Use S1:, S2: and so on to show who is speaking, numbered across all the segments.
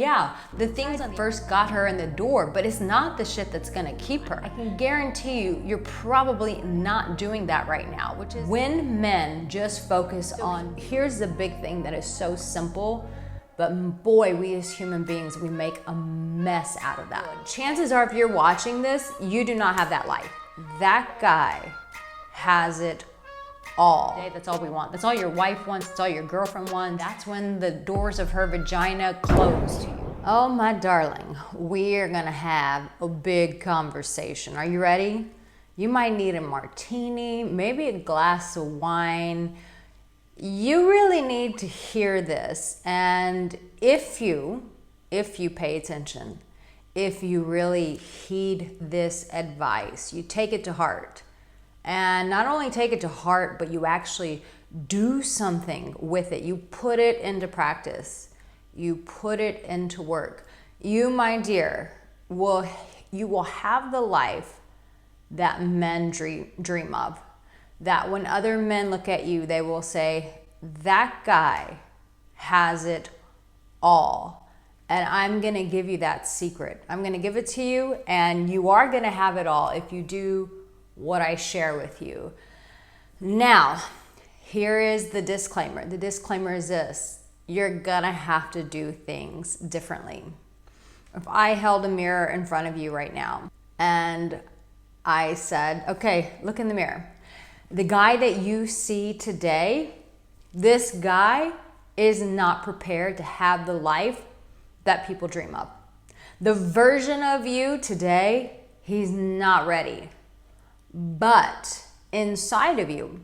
S1: Yeah, the things that first got her in the door, but it's not the shit that's gonna keep her. I can guarantee you, you're probably not doing that right now, which is when men just focus on, here's the big thing that is so simple, but boy, we as human beings, we make a mess out of that. Chances are if you're watching this, you do not have that life. That guy has it all. That's all we want. That's all your wife wants. That's all your girlfriend wants. That's when the doors of her vagina close to you. Oh, my darling, we're gonna have a big conversation. Are you ready? You might need a martini, maybe a glass of wine. You really need to hear this. And if you pay attention, if you really heed this advice, you take it to heart. And not only take it to heart, but you actually do something with it. You put it into practice. You put it into work. You, my dear, you will have the life that men dream of. That when other men look at you, they will say, that guy has it all. And I'm gonna give you that secret. I'm gonna give it to you, and you are gonna have it all if you do what I share with you. Now, here is the disclaimer. The disclaimer is this: you're gonna have to do things differently. If I held a mirror in front of you right now and I said, okay, look in the mirror. The guy that you see today, this guy is not prepared to have the life that people dream of. The version of you today, he's not ready. But inside of you,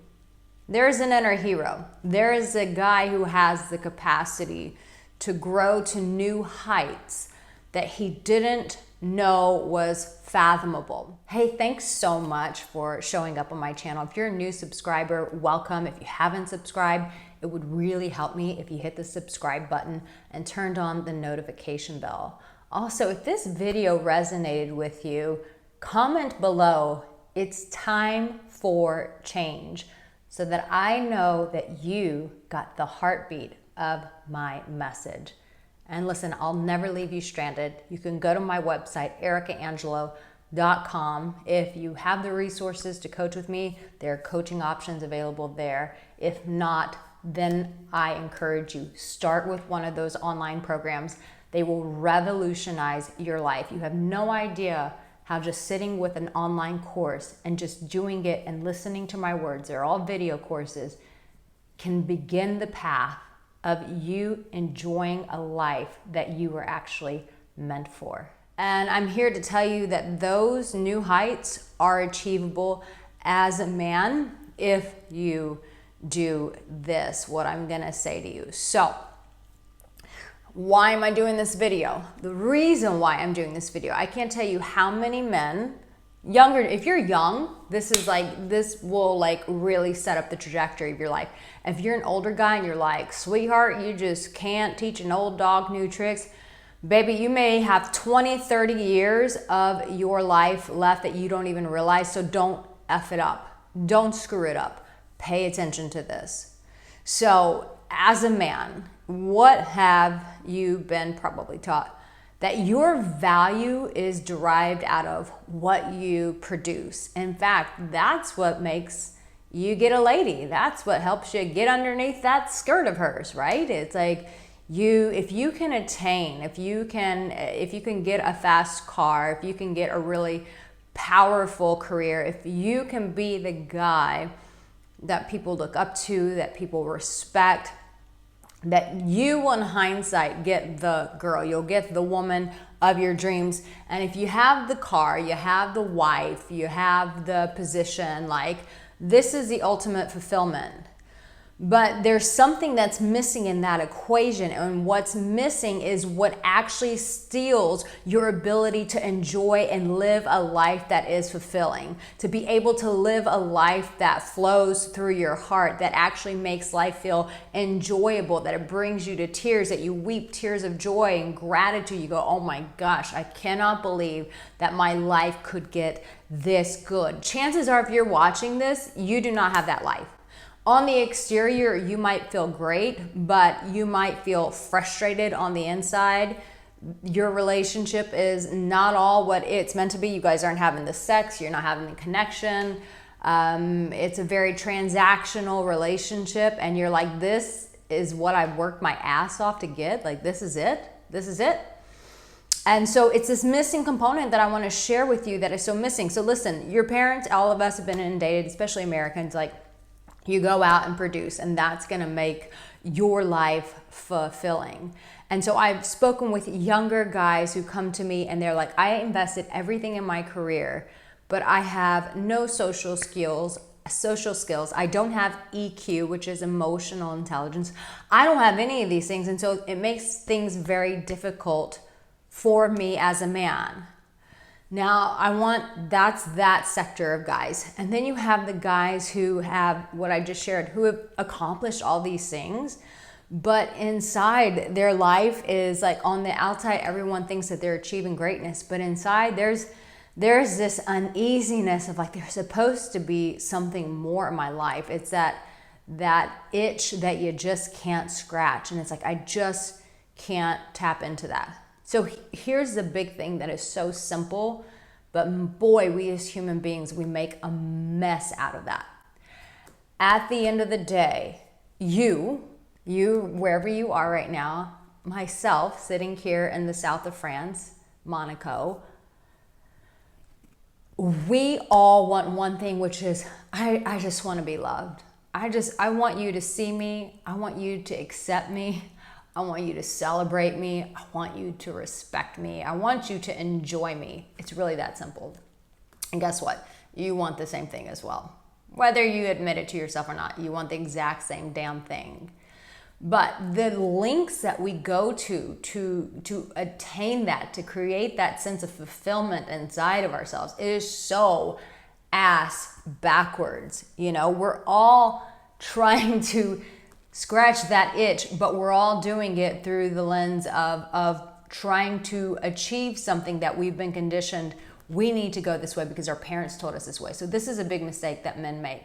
S1: there's an inner hero. There is a guy who has the capacity to grow to new heights that he didn't know was fathomable. Hey, thanks so much for showing up on my channel. If you're a new subscriber, welcome. If you haven't subscribed, it would really help me if you hit the subscribe button and turned on the notification bell. Also, if this video resonated with you, comment below, it's time for change, so that I know that you got the heartbeat of my message. And listen, I'll never leave you stranded. You can go to my website, aricaangelo.com. If you have the resources to coach with me, there are coaching options available there. If not, then I encourage you, start with one of those online programs. They will revolutionize your life. You have no idea how just sitting with an online course and just doing it and listening to my words, they're all video courses, can begin the path of you enjoying a life that you were actually meant for. And I'm here to tell you that those new heights are achievable as a man if you do this, what I'm gonna say to you. So, why am I doing this video? The reason why I'm doing this video, I can't tell you how many men, younger, if you're young, this will like really set up the trajectory of your life. If you're an older guy and you're like, sweetheart, you just can't teach an old dog new tricks, baby, you may have 20, 30 years of your life left that you don't even realize, so don't F it up. Don't screw it up. Pay attention to this. So, as a man, what have you been probably taught? That your value is derived out of what you produce. In fact, that's what makes you get a lady. That's what helps you get underneath that skirt of hers, right? It's like if you can attain, if you can get a fast car, if you can get a really powerful career, if you can be the guy that people look up to, that people respect, that you in hindsight get the girl, you'll get the woman of your dreams. And if you have the car, you have the wife, you have the position, like this is the ultimate fulfillment. But there's something that's missing in that equation, and what's missing is what actually steals your ability to enjoy and live a life that is fulfilling, to be able to live a life that flows through your heart, that actually makes life feel enjoyable, that it brings you to tears, that you weep tears of joy and gratitude. You go, oh my gosh, I cannot believe that my life could get this good. Chances are if you're watching this, you do not have that life. On the exterior, you might feel great, but you might feel frustrated on the inside your relationship is not all what it's meant to be. You guys aren't having the sex, you're not having the connection. It's a very transactional relationship, and you're like, this is what I've worked my ass off to get. Like, this is it. This is it. And so it's this missing component that I want to share with you that is so missing. So listen, your parents, all of us have been inundated, especially Americans, like, you go out and produce, and that's going to make your life fulfilling. And so I've spoken with younger guys who come to me and they're like, I invested everything in my career, but I have no social skills. I don't have EQ, which is emotional intelligence. I don't have any of these things. And so it makes things very difficult for me as a man. Now, that's that sector of guys. And then you have the guys who have what I just shared, who have accomplished all these things, but inside their life is like, on the outside, everyone thinks that they're achieving greatness, but inside there's this uneasiness of like, there's supposed to be something more in my life. It's that itch that you just can't scratch. And it's like, I just can't tap into that. So here's the big thing that is so simple, but boy, we as human beings, we make a mess out of that. At the end of the day, you, wherever you are right now, myself sitting here in the south of France, Monaco, we all want one thing, which is, I just want to be loved. I want you to see me. I want you to accept me. I want you to celebrate me. I want you to respect me. I want you to enjoy me. It's really that simple. And guess what? You want the same thing as well. Whether you admit it to yourself or not, you want the exact same damn thing. But the links that we go to attain that, to create that sense of fulfillment inside of ourselves, is so ass backwards. You know, we're all trying to scratch that itch, but we're all doing it through the lens of trying to achieve something that we've been conditioned. We need to go this way because our parents told us this way. So this is a big mistake that men make.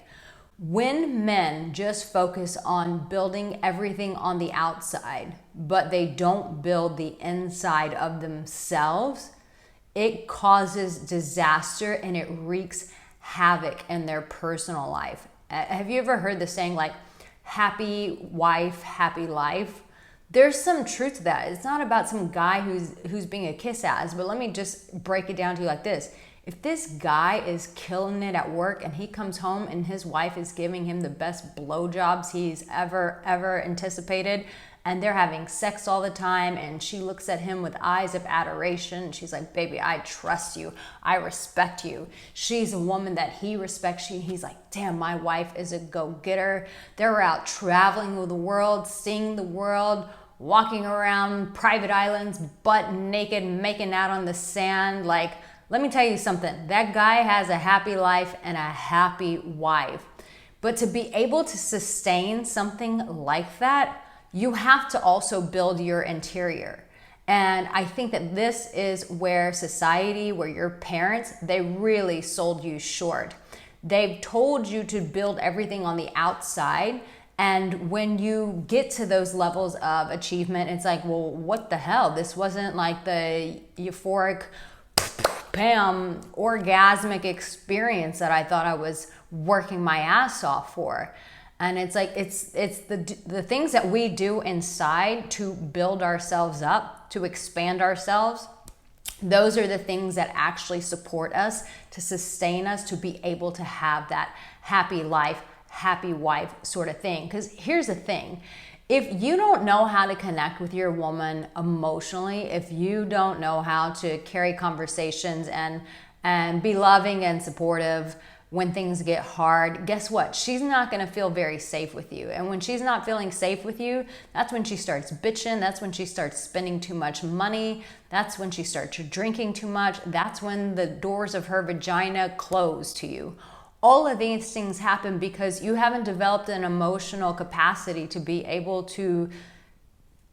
S1: When men just focus on building everything on the outside, but they don't build the inside of themselves, it causes disaster and it wreaks havoc in their personal life. Have you ever heard the saying, like, happy wife, happy life? There's some truth to that. It's not about some guy who's being a kiss ass, but let me just break it down to you like this. If this guy is killing it at work and he comes home and his wife is giving him the best blowjobs he's ever anticipated, and they're having sex all the time, and she looks at him with eyes of adoration, she's like, baby, I trust you, I respect you. She's a woman that he respects. He's like, damn, my wife is a go-getter. They're out traveling with the world, seeing the world, walking around private islands, butt naked, making out on the sand. Like, let me tell you something. That guy has a happy life and a happy wife. But to be able to sustain something like that, you have to also build your interior. And I think that this is where society, where your parents, they really sold you short. They've told you to build everything on the outside. And when you get to those levels of achievement, it's like, well, what the hell? This wasn't like the euphoric, bam, orgasmic experience that I thought I was working my ass off for. And it's like, it's the things that we do inside to build ourselves up, to expand ourselves. Those are the things that actually support us, to sustain us, to be able to have that happy life, happy wife sort of thing. Because here's the thing. If you don't know how to connect with your woman emotionally, if you don't know how to carry conversations and be loving and supportive when things get hard, guess what? She's not going to feel very safe with you. And when she's not feeling safe with you, that's when she starts bitching. That's when she starts spending too much money. That's when she starts drinking too much. That's when the doors of her vagina close to you. All of these things happen because you haven't developed an emotional capacity to be able to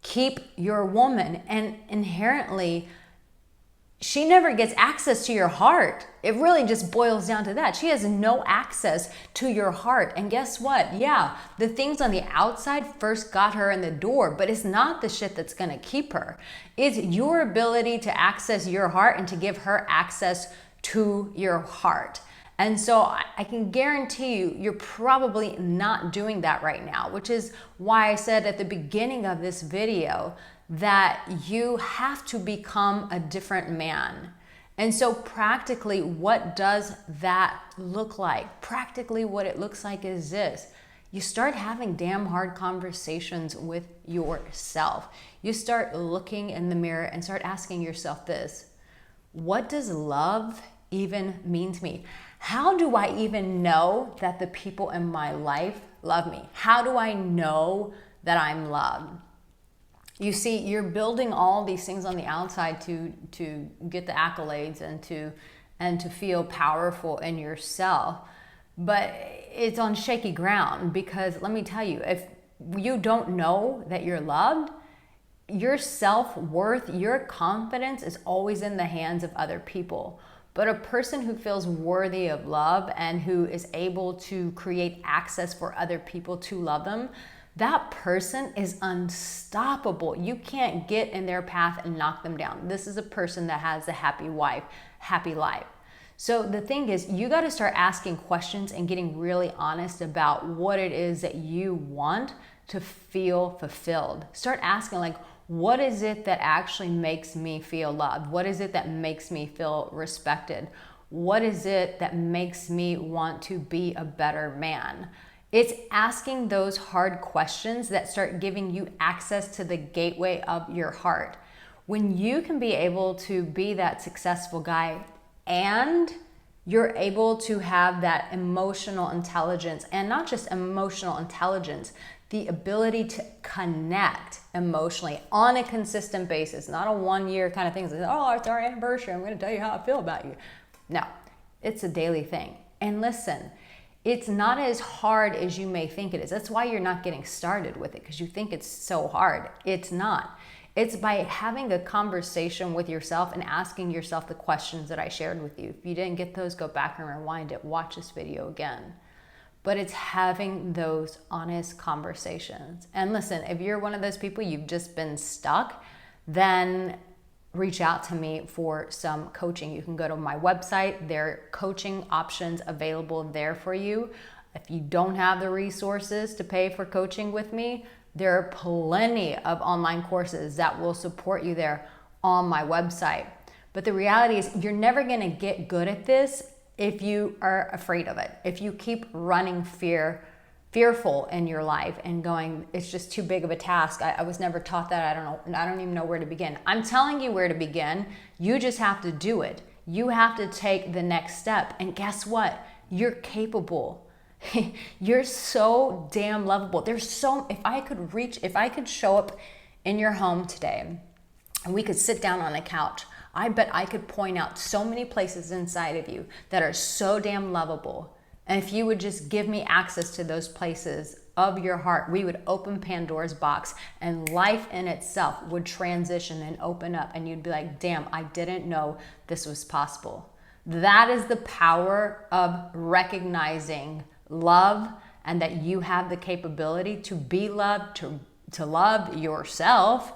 S1: keep your woman. And inherently, she never gets access to your heart. It really just boils down to that. She has no access to your heart. And guess what? Yeah, the things on the outside first got her in the door, but it's not the shit that's going to keep her. It's your ability to access your heart and to give her access to your heart. And so I can guarantee you, you're probably not doing that right now, which is why I said at the beginning of this video that you have to become a different man. And so practically, what does that look like? Practically what it looks like is this. You start having damn hard conversations with yourself. You start looking in the mirror and start asking yourself this: what does love even mean to me? How do I even know that the people in my life love me? How do I know that I'm loved? You see, you're building all these things on the outside to get the accolades and to feel powerful in yourself. But it's on shaky ground, because let me tell you, if you don't know that you're loved, your self-worth, your confidence is always in the hands of other people. But a person who feels worthy of love and who is able to create access for other people to love them, that person is unstoppable. You can't get in their path and knock them down. This is a person that has a happy wife, happy life. So the thing is, you got to start asking questions and getting really honest about what it is that you want to feel fulfilled. Start asking, like, what is it that actually makes me feel loved? What is it that makes me feel respected? What is it that makes me want to be a better man? It's asking those hard questions that start giving you access to the gateway of your heart. When you can be able to be that successful guy and you're able to have that emotional intelligence, and not just emotional intelligence, the ability to connect emotionally on a consistent basis, not a 1 year kind of thing. It's like, oh, it's our anniversary, I'm going to tell you how I feel about you. No, it's a daily thing. And listen, it's not as hard as you may think it is. That's why you're not getting started with it, because you think it's so hard. It's not. It's by having a conversation with yourself and asking yourself the questions that I shared with you. If you didn't get those, go back and rewind it, watch this video again. But it's having those honest conversations. And listen, if you're one of those people, you've just been stuck, then reach out to me for some coaching. You can go to my website. There are coaching options available there for you. If you don't have the resources to pay for coaching with me, there are plenty of online courses that will support you there on my website. But the reality is, you're never going to get good at this if you are afraid of it. If you keep running fearful in your life and going, it's just too big of a task. I was never taught that. I don't even know where to begin. I'm telling you where to begin. You just have to do it. You have to take the next step. And guess what? You're capable. You're so damn lovable. If I could show up in your home today and we could sit down on a couch, I bet I could point out so many places inside of you that are so damn lovable. And if you would just give me access to those places of your heart, we would open Pandora's box and life in itself would transition and open up. And you'd be like, damn, I didn't know this was possible. That is the power of recognizing love, and that you have the capability to be loved, to love yourself,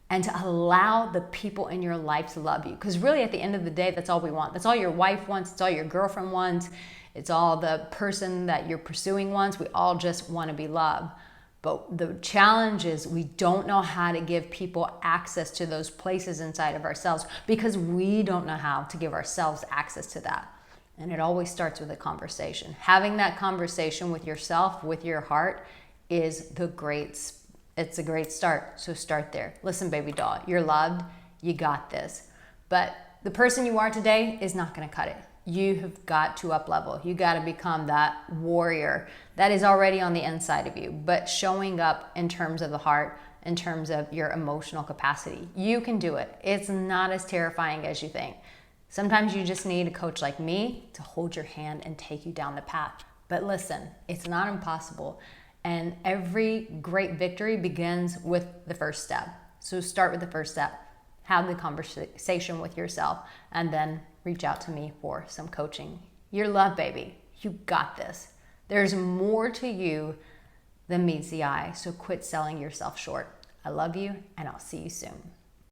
S1: and to allow the people in your life to love you. Because really, at the end of the day, that's all we want. That's all your wife wants. It's all your girlfriend wants. It's all the person that you're pursuing wants. We all just want to be loved. But the challenge is we don't know how to give people access to those places inside of ourselves, because we don't know how to give ourselves access to that. And it always starts with a conversation. Having that conversation with yourself, with your heart, is it's a great start. So start there. Listen, baby doll, you're loved. You got this. But the person you are today is not going to cut it. You have got to up level. You got to become that warrior that is already on the inside of you, but showing up in terms of the heart, in terms of your emotional capacity. You can do it. It's not as terrifying as you think. Sometimes you just need a coach like me to hold your hand and take you down the path. But listen, it's not impossible. And every great victory begins with the first step. So start with the first step. have the conversation with yourself, and then reach out to me for some coaching. You're loved, baby. You got this. There's more to you than meets the eye, so quit selling yourself short. I love you, and I'll see you soon.